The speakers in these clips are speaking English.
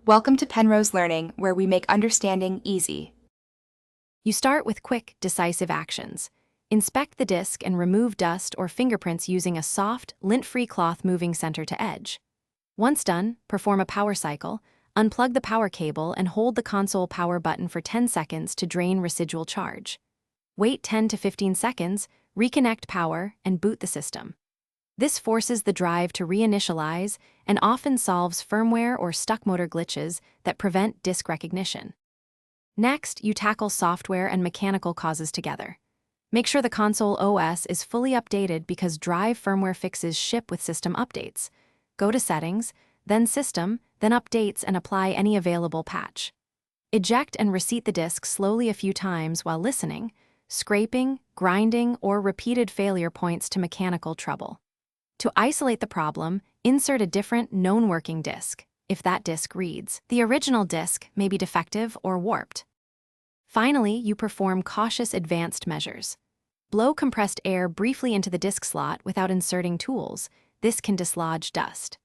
Welcome to Penrose Learning, where we make understanding easy. You start with quick, decisive actions. Inspect the disc and remove dust or fingerprints using a soft, lint-free cloth moving center to edge. Once done, perform a power cycle, unplug the power cable and hold the console power button for 10 seconds to drain residual charge. Wait 10 to 15 seconds, reconnect power, and boot the system. This forces the drive to reinitialize and often solves firmware or stuck motor glitches that prevent disk recognition. Next, you tackle software and mechanical causes together. Make sure the console OS is fully updated because drive firmware fixes ship with system updates. Go to Settings, then System, then Updates and apply any available patch. Eject and reseat the disk slowly a few times while listening. Scraping, grinding, or repeated failure points to mechanical trouble. To isolate the problem, insert a different, known working disk. If that disk reads, the original disk may be defective or warped. Finally, you perform cautious advanced measures. Blow compressed air briefly into the disk slot without inserting tools. This can dislodge dust.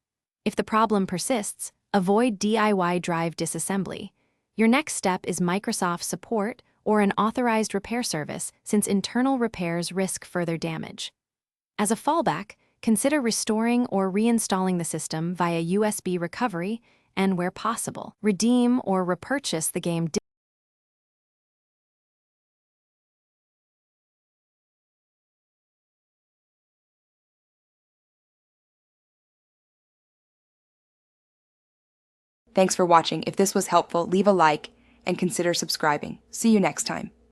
If the problem persists, avoid DIY drive disassembly. Your next step is Microsoft support or an authorized repair service, since internal repairs risk further damage. As a fallback, consider restoring or reinstalling the system via USB recovery and, where possible, redeem or repurchase the game. Thanks for watching. If this was helpful, leave a like and consider subscribing. See you next time.